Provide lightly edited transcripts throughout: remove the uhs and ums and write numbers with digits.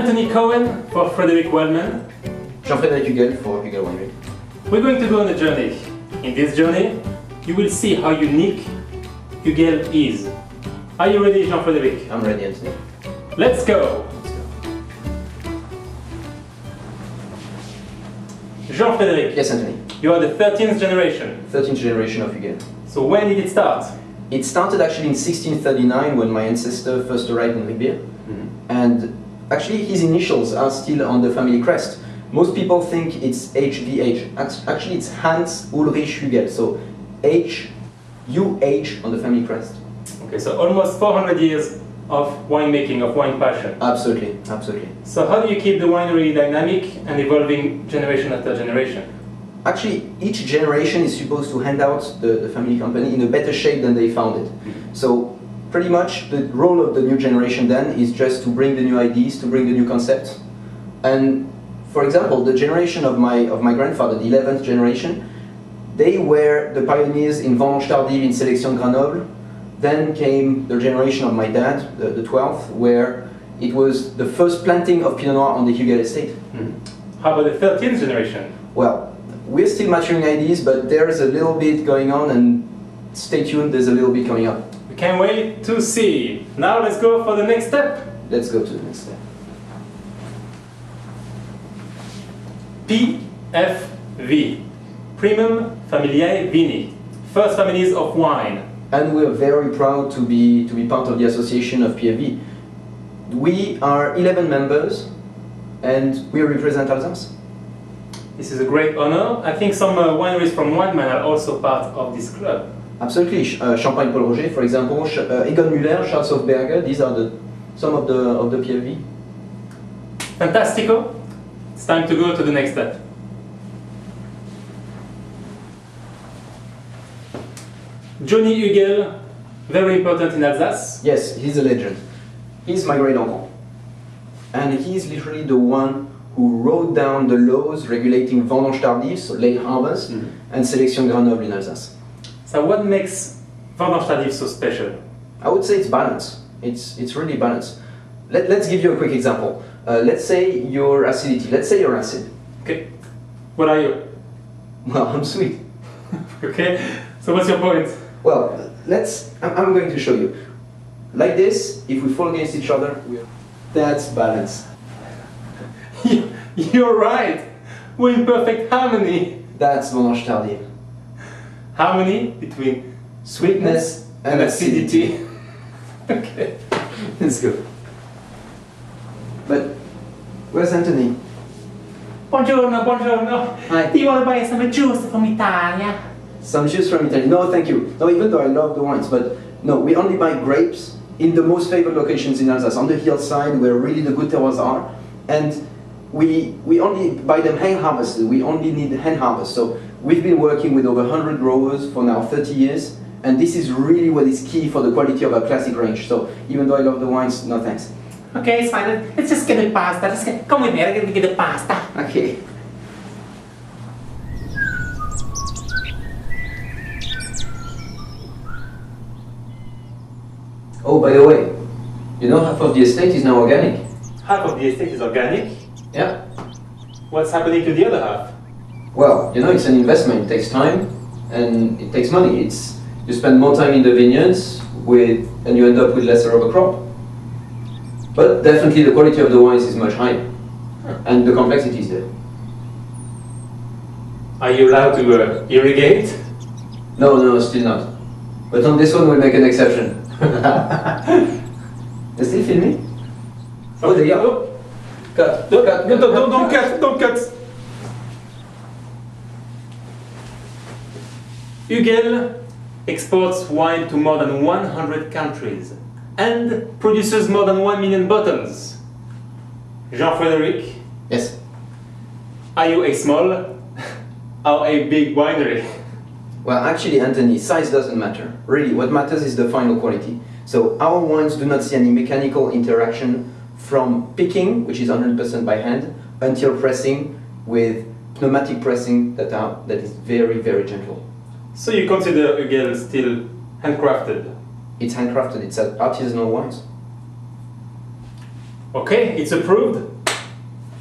Anthony Cohen for Frederick Wildman. Jean-Frederic Hugel for Hugel Winery. We're going to go on a journey. In this journey, you will see how unique Hugel is. Are you ready, Jean-Frederic? I'm ready, Anthony. Let's go! Jean-Frederic. Yes, Anthony. You are the 13th generation. 13th generation of Hugel. So when did it start? It started actually in 1639 when my ancestor first arrived in Riquewihr. And actually his initials are still on the family crest. Most people think it's HVH. Actually it's Hans Ulrich Hugel, so H-U-H on the family crest. Okay, so almost 400 years of winemaking, of wine passion. Absolutely, absolutely. So how do you keep the winery dynamic and evolving generation after generation? Actually, each generation is supposed to hand out the family company in a better shape than they found it. So pretty much the role of the new generation then is just to bring the new ideas, to bring the new concepts. And for example, the generation of my grandfather, the 11th generation, they were the pioneers in vendange tardive, in sélection de Grenoble. Then came the generation of my dad, the 12th, where it was the first planting of Pinot Noir on the Hugel estate. How about the 13th generation? Well, we're still maturing ideas, but there's a little bit going on, and stay tuned, there's a little bit coming up. We can't wait to see. Now let's go for the next step. Let's go to the next step. PFV, Primum Familiae Vini, First Families of Wine. And we're very proud to be part of the association of PFV. We are 11 members, and we represent Alsace. This is a great honor. I think some wineries from Wildman are also part of this club. Absolutely. Champagne Paul Roger, for example, Egon Müller, Charles of Berger, these are some of the PFV. Fantastico. It's time to go to the next step. Johnny Hugel, very important in Alsace. Yes, he's a legend. He's my great uncle. And he's literally the one who wrote down the laws regulating vendange tardive, so late harvest, and sélection Grenoble in Alsace. So what makes vendange tardive so special? I would say it's balance. It's really balanced. Let's give you a quick example. Let's say your acidity. Let's say you're acid. Okay. What are you? Well, I'm sweet. Okay. So what's your point? Well, I'm going to show you. Like this, if we fall against each other, that's balance. You're right. We're in perfect harmony. That's vendange tardive. Harmony between Sweetness and acidity. Okay. Let's go. But where's Anthony? Buongiorno, buongiorno. Hi. Do you want to buy some juice from Italia? Some juice from Italy. No, thank you. No, even though I love the wines, but no, we only buy grapes in the most favored locations in Alsace, on the hillside where really the good terroirs are. And we only buy them hand harvested. We only need hand harvest. So we've been working with over 100 growers for now 30 years. And this is really what is key for the quality of our classic range. So even though I love the wines, no thanks. Okay, it's fine. Let's just get the pasta. Come with me, I'm gonna get the pasta. Okay. Oh, by the way, you know half of the estate is now organic. Half of the estate is organic. Yeah. What's happening to the other half? Well, you know, it's an investment. It takes time and it takes money. You spend more time in the vineyards and you end up with lesser of a crop. But definitely the quality of the wines is much higher and the complexity is there. Are you allowed to irrigate? No, still not. But on this one we'll make an exception. They're still filming? Oh, they are. Oh. Cut. Don't cut, don't cut. Hugel exports wine to more than 100 countries and produces more than 1 million bottles. Jean-Frederic, Yes. are you a small or a big winery? Well, actually, Anthony, size doesn't matter. Really, what matters is the final quality. So our wines do not see any mechanical interaction from picking, which is 100% by hand, until pressing with pneumatic pressing that is very, very gentle. So you consider Hugel still handcrafted? It's handcrafted, it's artisanal wines. Okay, it's approved.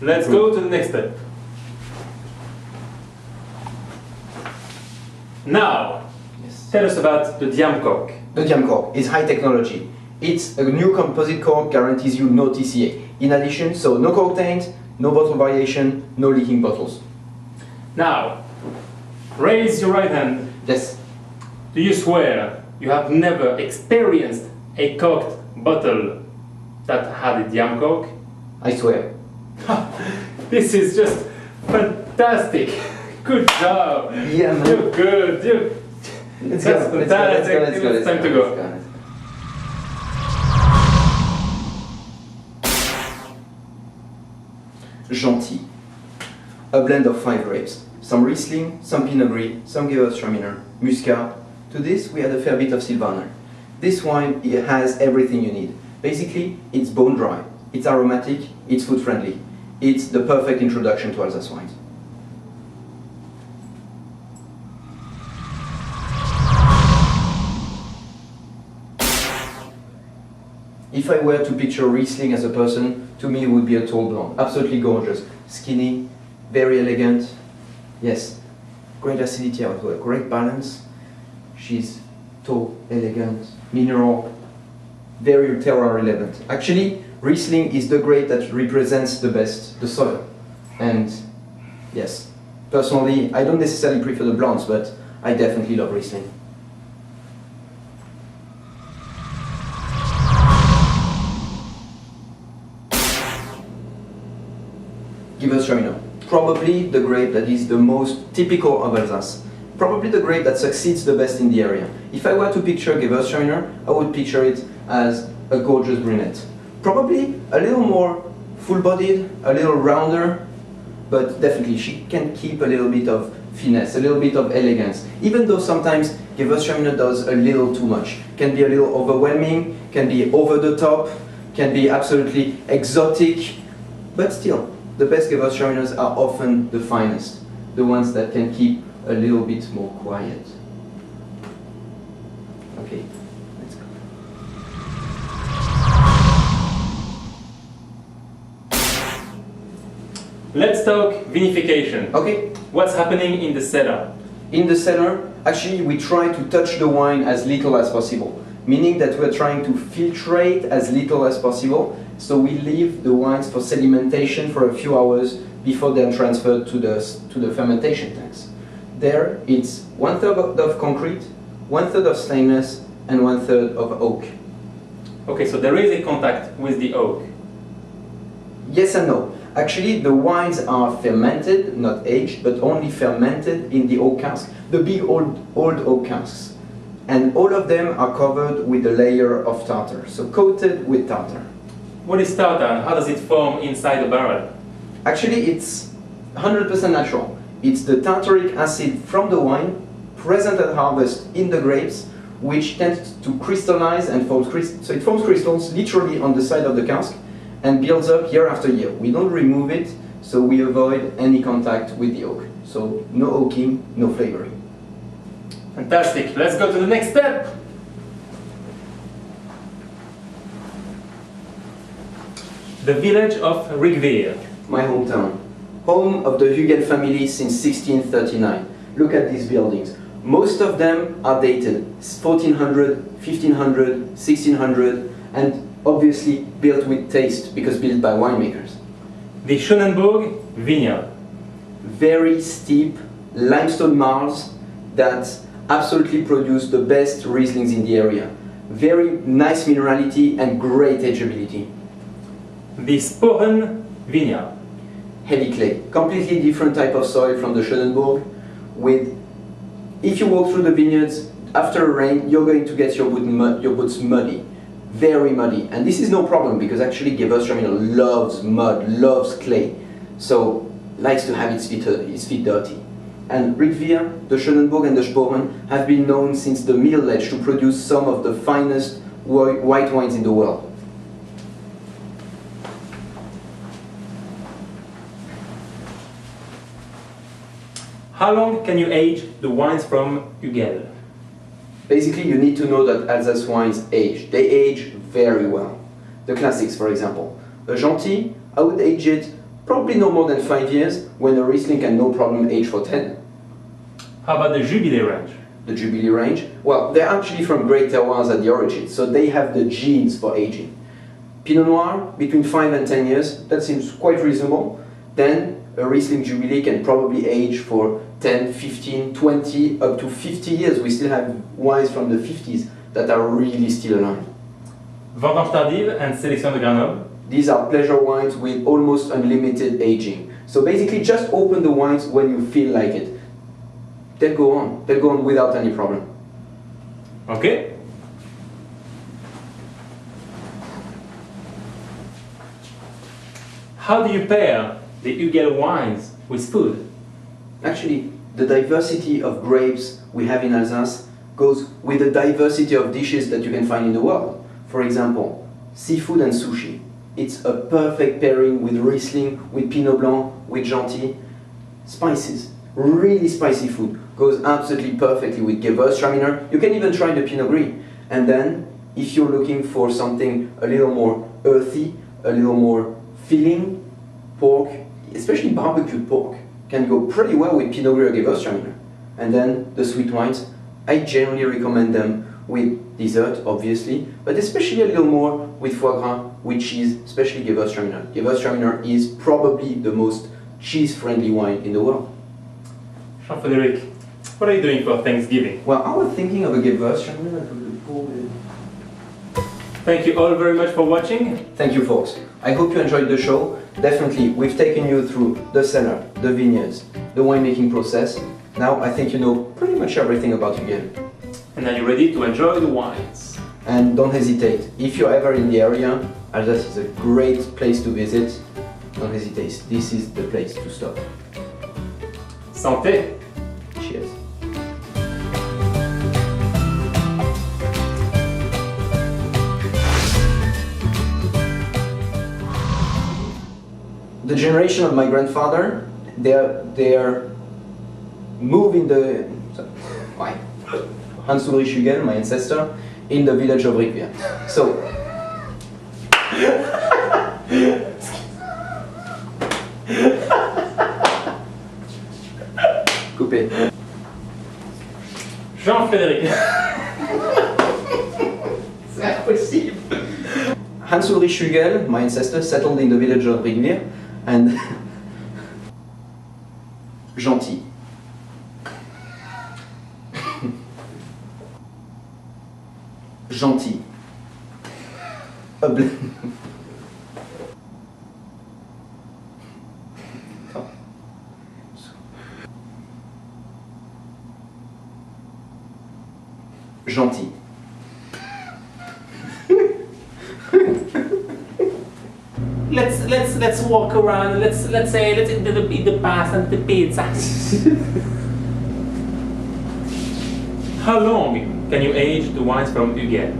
Let's go to the next step. Now, Yes. tell us about the diam cork. The diam cork is high technology. It's a new composite cork, guarantees you no TCA. In addition, so no cork taint, no bottle variation, no leaking bottles. Now, raise your right hand. Yes. Do you swear you have never experienced a corked bottle that had a diam cork? I swear. This is just fantastic. Good job. Yeah, man. You're good. Let's That's go. fantastic. Let's go. It's time to go. Gentil. A blend of 5 grapes. Some Riesling, some Pinot Gris, some Gewürztraminer, Muscat. To this we add a fair bit of Sylvaner. This wine, it has everything you need. Basically, it's bone dry, it's aromatic, it's food friendly. It's the perfect introduction to Alsace wines. If I were to picture Riesling as a person, to me it would be a tall blonde. Absolutely gorgeous. Skinny, very elegant. Yes, great acidity as well, great balance. She's tall, elegant, mineral, very terroir relevant. Actually, Riesling is the grape that represents the best the soil. And yes, personally, I don't necessarily prefer the blondes, but I definitely love Riesling. Gewürztraminer, probably the grape that is the most typical of Alsace. Probably the grape that succeeds the best in the area. If I were to picture Gewürztraminer, I would picture it as a gorgeous brunette. Probably a little more full-bodied, a little rounder, but definitely she can keep a little bit of finesse, a little bit of elegance. Even though sometimes Gewürztraminer does a little too much. Can be a little overwhelming, can be over the top, can be absolutely exotic, but still, the best Gewürztraminers are often the finest, the ones that can keep a little bit more quiet. Okay, let's go. Let's talk vinification. Okay, What's happening in the cellar? in the cellar, actually we try to touch the wine as little as possible, meaning that we're trying to filtrate as little as possible, so we leave the wines for sedimentation for a few hours before they're transferred to the fermentation tanks. There, it's 1/3 of concrete, 1/3 of stainless, and 1/3 of oak. Okay, so there is a contact with the oak. Yes and no. Actually, the wines are fermented, not aged, but only fermented in the oak cask, the big old oak casks. And all of them are covered with a layer of tartar, so coated with tartar. What is tartar and how does it form inside the barrel? Actually, it's 100% natural. It's the tartaric acid from the wine, present at harvest in the grapes, which tends to crystallize and form crystals. So it forms crystals literally on the side of the cask and builds up year after year. We don't remove it, so we avoid any contact with the oak. So no oaking, no flavoring. Fantastic. Let's go to the next step. The village of Riquewihr. My hometown. Home of the Hugel family since 1639. Look at these buildings. Most of them are dated 1400, 1500, 1600, and obviously built with taste because built by winemakers. The Schönenburg vineyard. Very steep limestone marls that absolutely produce the best Rieslings in the area. Very nice minerality and great ageability. The Sporen vineyard. Heavy clay, completely different type of soil from the Schönenburg. If you walk through the vineyards after a rain, you're going to get your boots muddy, very muddy. And this is no problem because actually Gewürztraminer loves mud, loves clay, so likes to have its feet dirty. And Riquewihr, the Schönenburg and the Sporen have been known since the Middle Age to produce some of the finest white wines in the world. How long can you age the wines from Hugel? Basically, you need to know that Alsace wines age. They age very well. The classics, for example. A Gentil, I would age it probably no more than 5 years, when a Riesling can no problem age for 10. How about the JUBILEE range? The JUBILEE range, well, they're actually from great terroirs at the origin, so they have the genes for aging. Pinot Noir, between 5 and 10 years, that seems quite reasonable. Then a Riesling JUBILEE can probably age for 10, 15, 20, up to 50 years. We still have wines from the 50s that are really still alive. Vendange tardive and sélection de Grenoble. These are pleasure wines with almost unlimited aging. So basically just open the wines when you feel like it. They'll go on without any problem. Okay. How do you pair the Hugel wines with food? Actually, the diversity of grapes we have in Alsace goes with the diversity of dishes that you can find in the world. For example, seafood and sushi. It's a perfect pairing with Riesling, with Pinot Blanc, with Gentil. Spices, really spicy food, goes absolutely perfectly with Gewürztraminer. You can even try the Pinot Gris. And then, if you're looking for something a little more earthy, a little more filling, pork, especially barbecued pork, can go pretty well with Pinot Gris or Gewürztraminer. And then the sweet wines, I generally recommend them with dessert, obviously, but especially a little more with foie gras, with cheese, especially Gewürztraminer. Gewürztraminer is probably the most cheese-friendly wine in the world. Jean-Frederic, what are you doing for Thanksgiving? Well, I was thinking of a Gewürztraminer. Thank you all very much for watching. Thank you, folks. I hope you enjoyed the show. Definitely, we've taken you through the cellar, the vineyards, the winemaking process. Now I think you know pretty much everything about Hugel. And are you ready to enjoy the wines? And don't hesitate. If you're ever in the area, Alsace is a great place to visit. Don't hesitate. This is the place to stop. Santé! Cheers. The generation of my grandfather, they're moving the Hans Ulrich Hugel, my ancestor, in the village of Riquewihr. So coupé. Jean-Frederic. C'est impossible. Hans Ulrich Hugel, my ancestor, settled in the village of Riquewihr, and Gentil. Gentil. Gentil. Let's walk around. Let's eat the pasta and the pizza. How long can you age the wines from Hugel?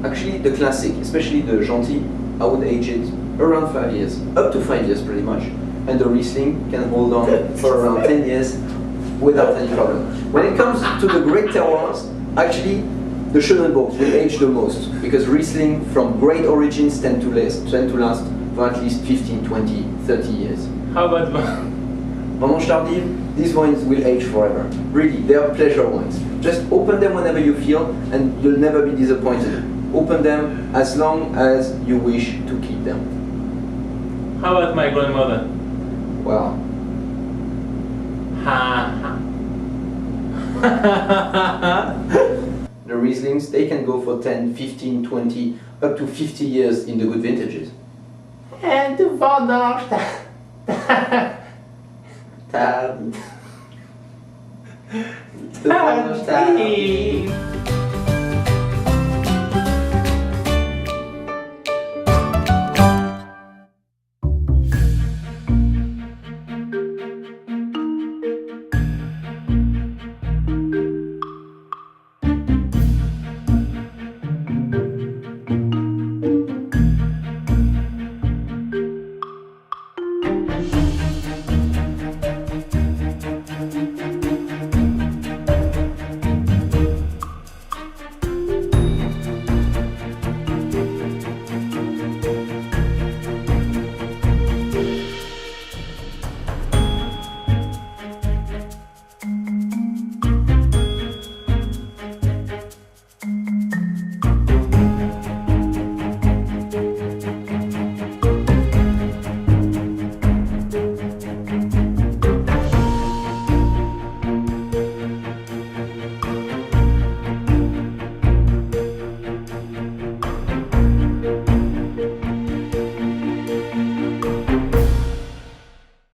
Actually, the classic, especially the Gentil, I would age it around 5 years, up to 5 years pretty much. And the Riesling can hold on for around 10 years without any problem. When it comes to the great terroirs, actually, the Schönenbourgs will age the most, because Riesling from great origins tend to last for at least 15, 20, 30 years. How about Vendange tardive, these wines will age forever. Really, they are pleasure wines. Just open them whenever you feel and you'll never be disappointed. Open them as long as you wish to keep them. How about my grandmother? Well, the Rieslings, they can go for 10, 15, 20, up to 50 years in the good vintages. And the Vendange tardive. The Vendange tardive.